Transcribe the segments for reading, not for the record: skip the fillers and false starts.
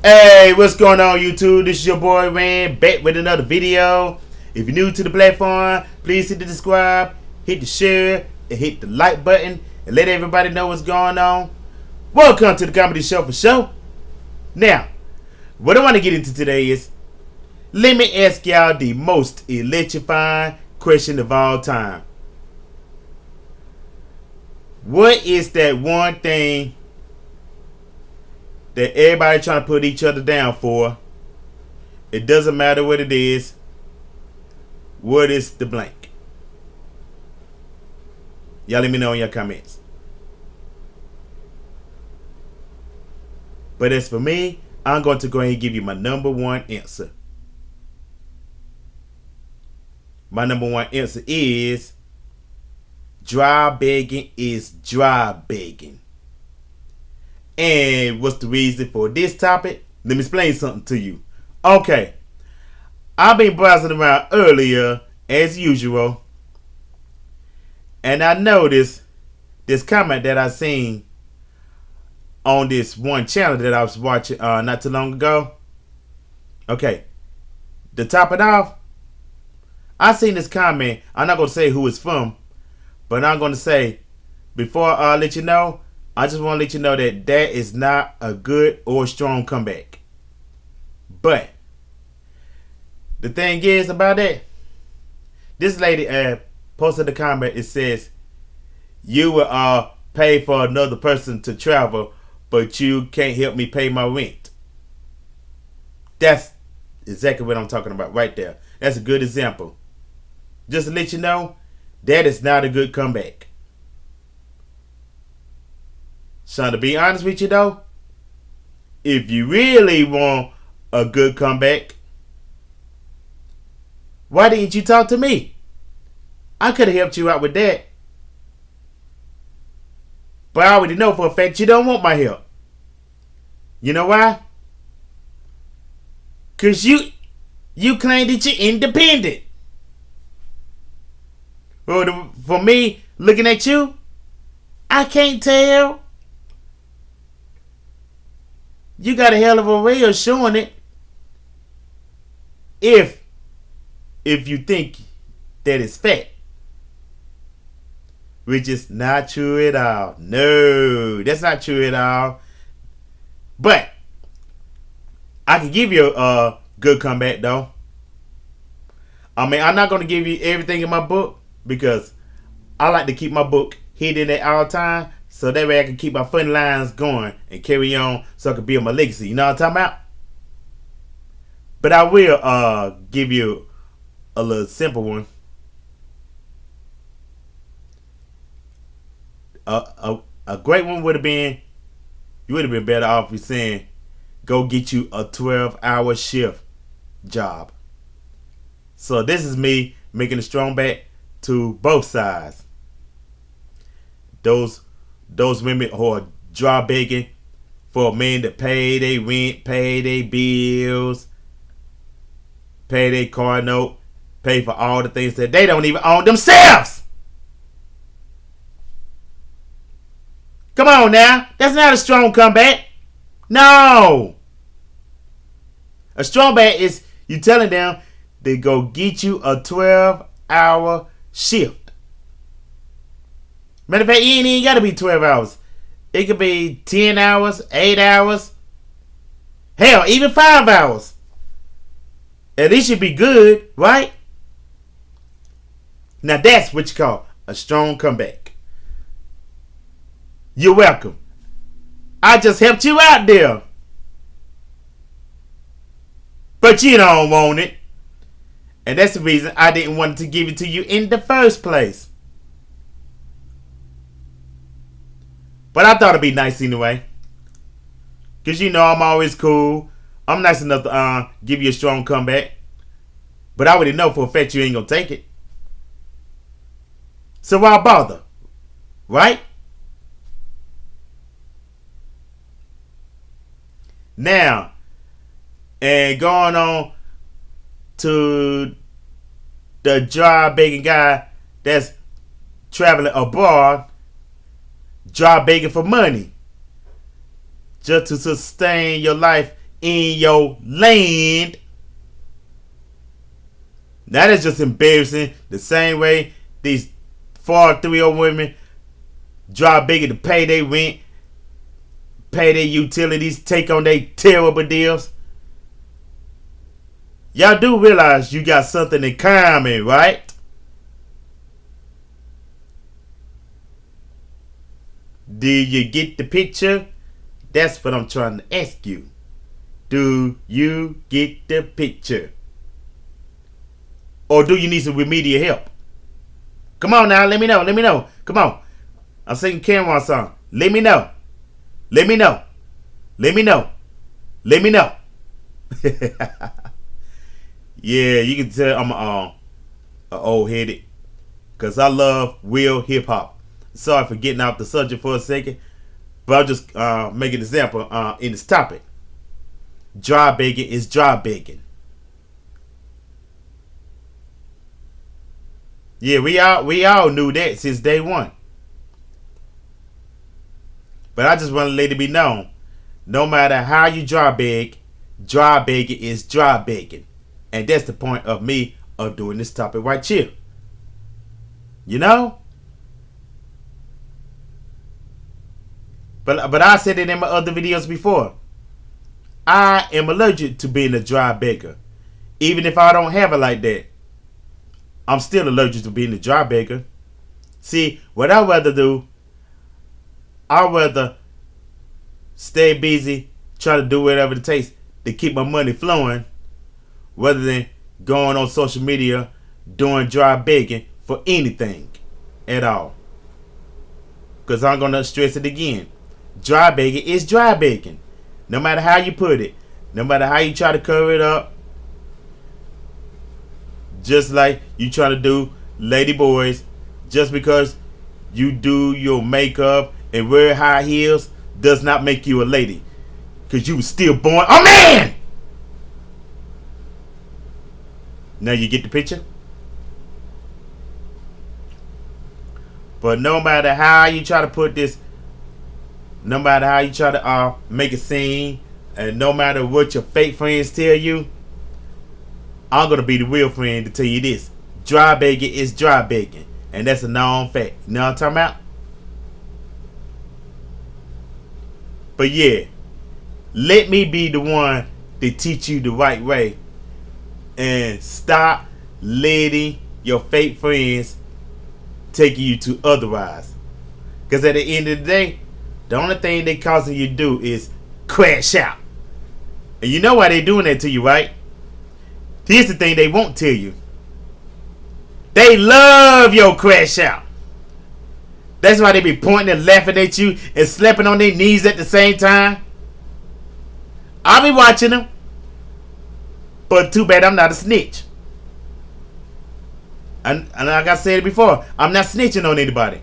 Hey, what's going on YouTube? This is your boy Rand back with another video. If you're new to the platform, please hit the subscribe, hit the share, and hit the like button, and let everybody know what's going on. Welcome to the Comedy Show for Show. Now, what I want to get into today is, let me ask y'all the most electrifying question of all time. What is that one thing that everybody trying to put each other down for? It doesn't matter what it is. What is the blank? Y'all let me know in your comments. But as for me, I'm going to go ahead and give you my number one answer. My number one answer is dry begging is dry begging. And what's the reason for this topic? Let me explain something to you. Okay. I've been browsing around earlier, as usual, and I noticed this comment that I seen on this one channel that I was watching not too long ago. Okay. To top it off, I seen this comment. I'm not going to say who it's from, but I'm going to say, before I let you know, I just want to let you know that that is not a good or strong comeback. But the thing is about that, this lady posted a comment. It says, you will pay for another person to travel, but you can't help me pay my rent. That's exactly what I'm talking about right there. That's a good example. Just to let you know, that is not a good comeback. So to be honest with you though, if you really want a good comeback, why didn't you talk to me? I could have helped you out with that. But I already know for a fact you don't want my help. You know why? Because you claim that you're independent. Well, for me, looking at you, I can't tell. You got a hell of a way of showing it. If you think that it's fat. Which is not true at all. No, that's not true at all. But I can give you a good comeback though. I mean, I'm not going to give you everything in my book because I like to keep my book hidden at all time. So that way I can keep my funny lines going and carry on so I can build my legacy. You know what I'm talking about? But I will give you a little simple one. A great one would have been, you would have been better off with saying, go get you a 12-hour shift job. So this is me making a strong back to both sides. Those women who are dry begging for a man to pay their rent, pay their bills, pay their car note, pay for all the things that they don't even own themselves. Come on now. That's not a strong comeback. No. A strong back is you telling them they go get you a 12-hour shift. Matter of fact, it ain't even got to be 12 hours. It could be 10 hours, 8 hours. Hell, even 5 hours. At least you'd be good, right? Now that's what you call a strong comeback. You're welcome. I just helped you out there. But you don't want it. And that's the reason I didn't want to give it to you in the first place. But I thought it'd be nice anyway. Because you know I'm always cool. I'm nice enough to give you a strong comeback. But I already know for a fact you ain't going to take it. So why bother? Right? Now, and going on to the dry begging guy that's traveling abroad, dry begging for money just to sustain your life in your land. That is just embarrassing. The same way these 430 women drive bigger to pay their rent, pay their utilities, take on their terrible deals. Y'all do realize you got something in common, right? Do you get the picture? That's what I'm trying to ask you. Do you get the picture? Or do you need some remedial help? Come on now, let me know. Let me know. Come on. I'm singing Cameron song. Let me know. Let me know. Let me know. Let me know. Yeah, you can tell I'm a old headed, cause I love real hip hop. Sorry for getting off the subject for a second, but I'll just make an example in this topic. Dry begging is dry begging. Yeah, we all knew that since day one. But I just want to let it be known, no matter how you dry begging is dry begging. And that's the point of me of doing this topic right here. You know? But I said it in my other videos before. I am allergic to being a dry beggar. Even if I don't have it like that, I'm still allergic to being a dry beggar. See, what I'd rather do, I'd rather stay busy, try to do whatever it takes to keep my money flowing, rather than going on social media doing dry begging for anything at all. Because I'm going to stress it again. Dry begging is dry begging. No matter how you put it. No matter how you try to cover it up. Just like you try to do lady boys. Just because you do your makeup and wear high heels does not make you a lady. Because you were still born a man! Now you get the picture? But no matter how you try to put this, no matter how you try to make a scene, and no matter what your fake friends tell you, I'm going to be the real friend to tell you this. Dry begging is dry begging. And that's a known fact. You know what I'm talking about? But yeah, let me be the one to teach you the right way. And stop letting your fake friends take you to otherwise. Because at the end of the day, the only thing they causing you to do is crash out. And you know why they doing that to you, right? Here's the thing they won't tell you. They love your crash out. That's why they be pointing and laughing at you and slapping on their knees at the same time. I'll be watching them. But too bad I'm not a snitch. And like I said before, I'm not snitching on anybody.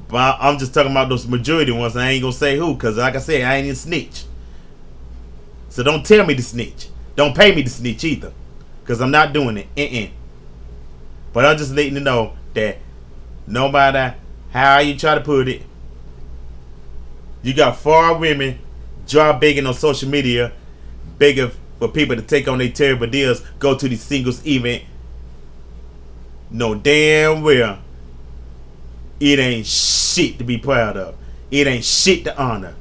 But I'm just talking about those majority ones. I ain't gonna say who, because like I said, I ain't a snitch. So don't tell me to snitch. Don't pay me to snitch either, because I'm not doing it. But I'm just letting you know that no matter how you try to put it, you got 4 women dry begging on social media, begging for people to take on their terrible deals, go to the singles event. No damn well it ain't shit to be proud of. It ain't shit to honor.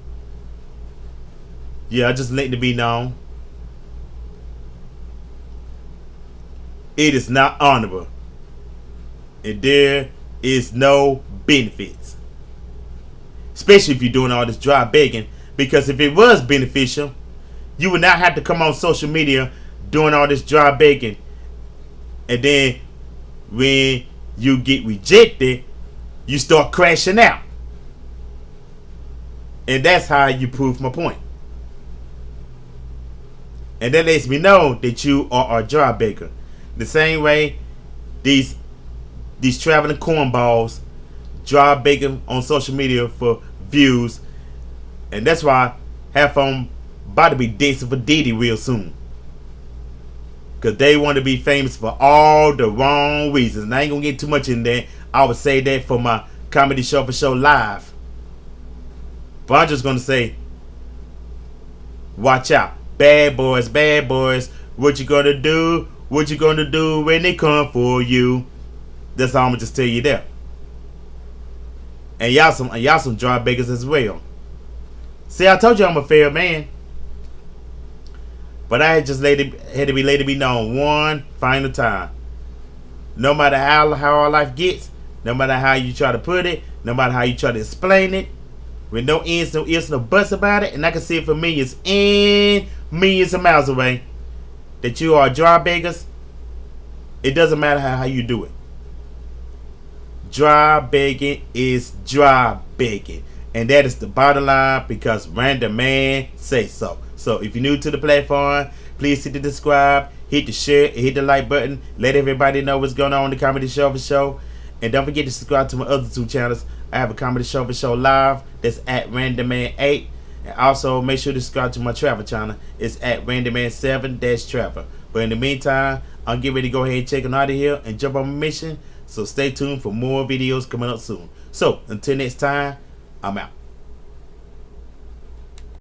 Yeah, I just letting it be known. It is not honorable. And there is no benefits. Especially if you're doing all this dry begging. Because if it was beneficial, you would not have to come on social media doing all this dry begging. And then when you get rejected, you start crashing out. And that's how you prove my point. And that lets me know that you are a dry beggar. The same way these traveling cornballs dry begging on social media for views. And that's why half of them about to be dancing for Diddy real soon. Because they want to be famous for all the wrong reasons. And I ain't going to get too much in there. I would say that for my comedy show for show live. But I'm just going to say, Watch out. Bad boys, bad boys. What you gonna do? What you gonna do when they come for you? That's all I'm gonna just tell you there. And y'all some dry beggars as well. See, I told you I'm a fair man. But I had to be let it be known one final time. No matter how our life gets, no matter how you try to put it, no matter how you try to explain it, with no ends, no ifs, no buts about it, and I can see it for millions and millions of miles away, that you are dry beggars. It doesn't matter how you do it. Dry begging is dry begging. And that is the bottom line, because Random Man say so. So if you're new to the platform, please hit the subscribe, hit the share, and hit the like button. Let everybody know what's going on in the Comedy Show for Show. And don't forget to subscribe to my other two channels. I have a Comedy Show for Show Live. That's at Random Man 8. And also make sure to subscribe to my travel channel. It's at Random Man 7-Travel. But in the meantime, I'm getting ready to go ahead and check on out of here and jump on my mission. So stay tuned for more videos coming up soon. So until next time, I'm out.